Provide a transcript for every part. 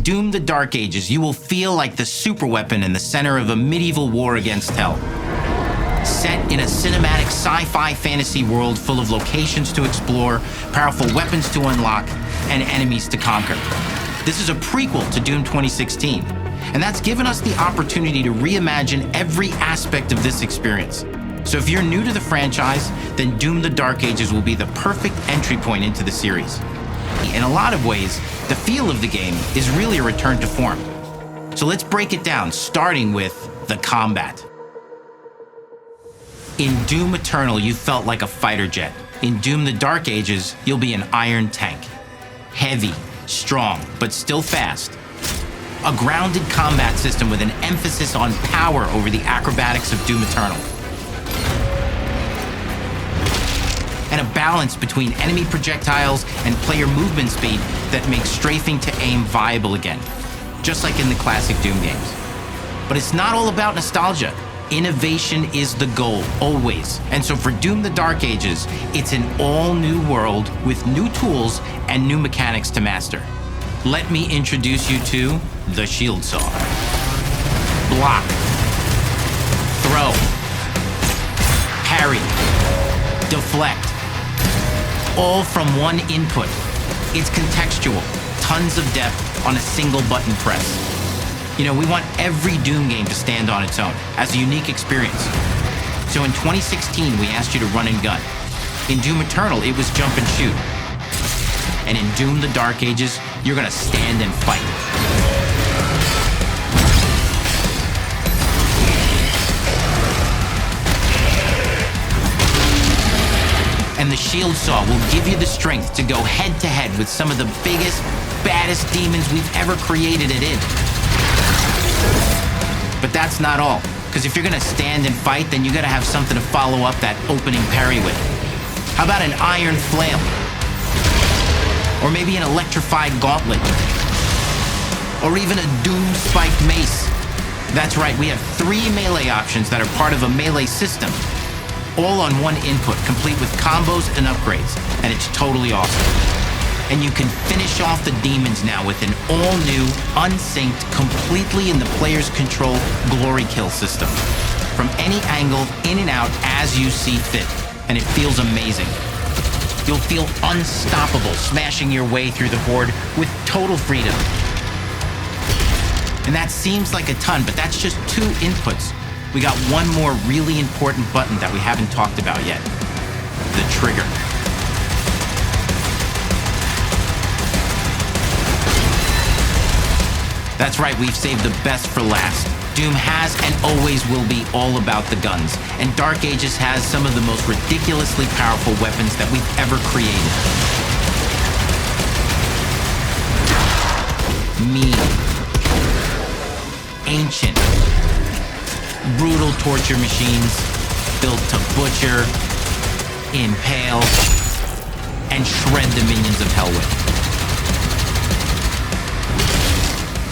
In Doom: The Dark Ages, you will feel like the superweapon in the center of a medieval war against hell. Set in a cinematic sci-fi fantasy world full of locations to explore, powerful weapons to unlock, and enemies to conquer. This is a prequel to Doom 2016, and that's given us the opportunity to reimagine every aspect of this experience. So if you're new to the franchise, then Doom: The Dark Ages will be the perfect entry point into the series. In a lot of ways, the feel of the game is really a return to form. So let's break it down, starting with the combat. In Doom Eternal, you felt like a fighter jet. In Doom: The Dark Ages, you'll be an iron tank. Heavy, strong, but still fast. A grounded combat system with an emphasis on power over the acrobatics of Doom Eternal. And a balance between enemy projectiles and player movement speed that makes strafing to aim viable again, just like in the classic Doom games. But it's not all about nostalgia. Innovation is the goal, always. And so for Doom: The Dark Ages, it's an all-new world with new tools and new mechanics to master. Let me introduce you to the Shield Saw. Block. Throw. Parry. Deflect. All from one input. It's contextual, tons of depth on a single button press. You know, we want every Doom game to stand on its own as a unique experience. So in 2016, we asked you to run and gun. In Doom Eternal, it was jump and shoot. And in Doom: The Dark Ages, you're gonna stand and fight. And the Shield Saw will give you the strength to go head-to-head with some of the biggest, baddest demons we've ever created at id. But that's not all, because if you're gonna stand and fight, then you gotta have something to follow up that opening parry with. How about an iron flail? Or maybe an electrified gauntlet? Or even a doom-spiked mace? That's right, we have 3 melee options that are part of a melee system, all on one input, complete with combos and upgrades, and it's totally awesome. And you can finish off the demons now with an all-new, unsynced, completely in the player's control glory kill system. From any angle, in and out, as you see fit, and it feels amazing. You'll feel unstoppable, smashing your way through the horde with total freedom. And that seems like a ton, but that's just 2 inputs. We got one more really important button that we haven't talked about yet. The trigger. That's right, we've saved the best for last. Doom has and always will be all about the guns, and Dark Ages has some of the most ridiculously powerful weapons that we've ever created. Mean. Ancient. Brutal torture machines built to butcher, impale, and shred the minions of hell with.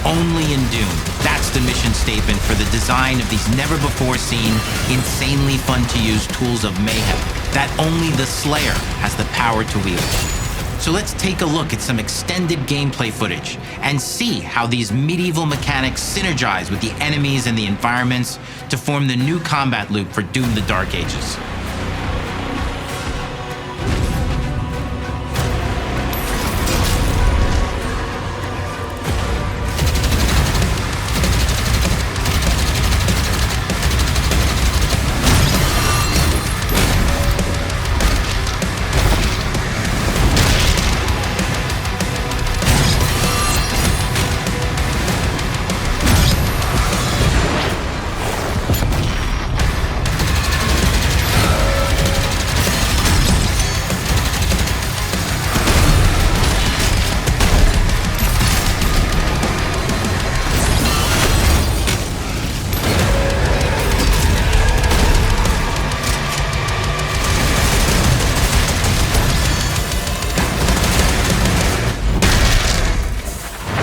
Only in Doom, that's the mission statement for the design of these never-before-seen, insanely fun-to-use tools of mayhem that only the Slayer has the power to wield. So let's take a look at some extended gameplay footage and see how these medieval mechanics synergize with the enemies and the environments to form the new combat loop for Doom: The Dark Ages.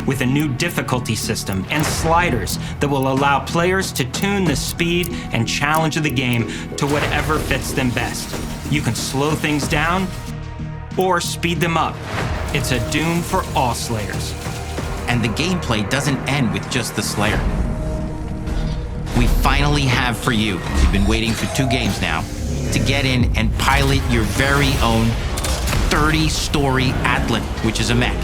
with a new difficulty system and sliders that will allow players to tune the speed and challenge of the game to whatever fits them best. You can slow things down or speed them up. It's a Doom for all Slayers. and the gameplay doesn't end with just the Slayer. We finally have for you, you've been waiting for 2 games now, to get in and pilot your very own 30-story Atlan, which is a mech.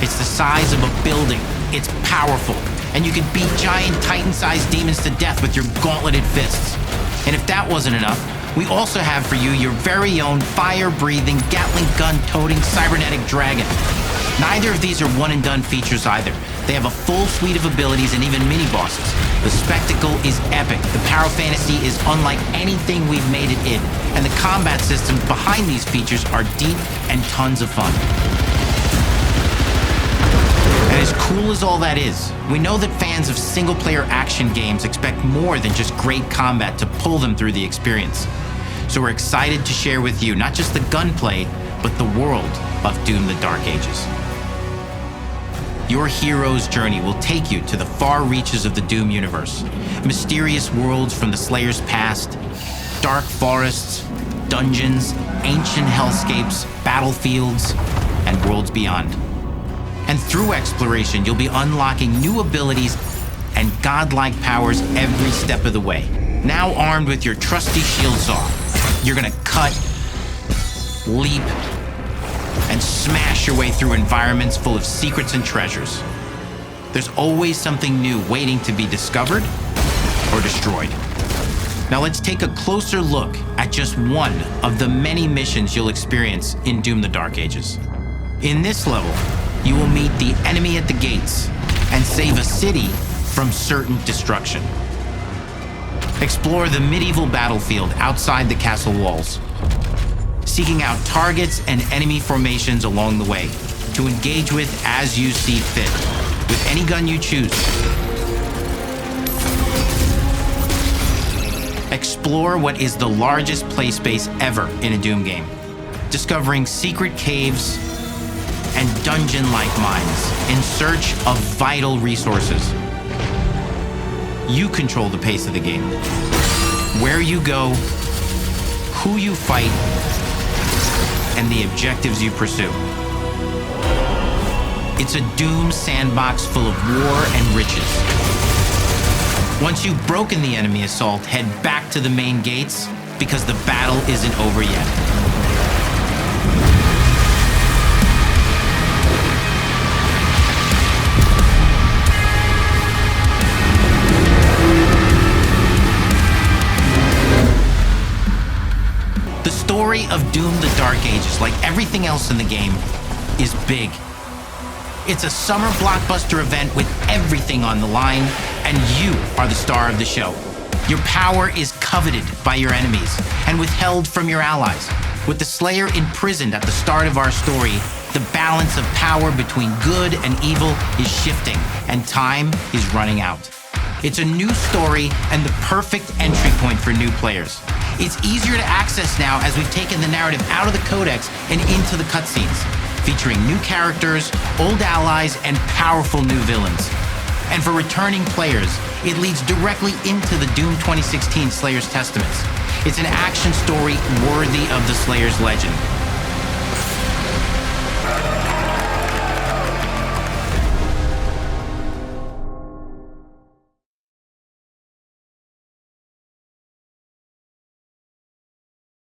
It's the size of a building, it's powerful, and you can beat giant Titan-sized demons to death with your gauntleted fists. And if that wasn't enough, we also have for you your very own fire-breathing, Gatling gun-toting cybernetic dragon. Neither of these are one-and-done features either. They have a full suite of abilities and even mini-bosses. The spectacle is epic. The power fantasy is unlike anything we've made it in. And the combat systems behind these features are deep and tons of fun. And as cool as all that is, we know that fans of single-player action games expect more than just great combat to pull them through the experience. So we're excited to share with you not just the gunplay, but the world of Doom: The Dark Ages. Your hero's journey will take you to the far reaches of the Doom universe. Mysterious worlds from the Slayer's past, dark forests, dungeons, ancient hellscapes, battlefields, and worlds beyond. And through exploration, you'll be unlocking new abilities and godlike powers every step of the way. Now armed with your trusty shield saw, you're gonna cut, leap, and smash your way through environments full of secrets and treasures. There's always something new waiting to be discovered or destroyed. Now let's take a closer look at just one of the many missions you'll experience in Doom: The Dark Ages. In this level, you will meet the enemy at the gates and save a city from certain destruction. Explore the medieval battlefield outside the castle walls, seeking out targets and enemy formations along the way to engage with as you see fit, with any gun you choose. Explore what is the largest play space ever in a Doom game, discovering secret caves and dungeon-like mines in search of vital resources. You control the pace of the game, where you go, who you fight, and the objectives you pursue. It's a Doom sandbox full of war and riches. Once you've broken the enemy assault, head back to the main gates, because the battle isn't over yet. The story of Doom: The Dark Ages, like everything else in the game, is big. It's a summer blockbuster event with everything on the line, and you are the star of the show. Your power is coveted by your enemies and withheld from your allies. With the Slayer imprisoned at the start of our story, the balance of power between good and evil is shifting, and time is running out. It's a new story and the perfect entry point for new players. It's easier to access now as we've taken the narrative out of the codex and into the cutscenes, featuring new characters, old allies, and powerful new villains. And for returning players, it leads directly into the Doom 2016 Slayer's Testaments. It's an action story worthy of the Slayer's legend,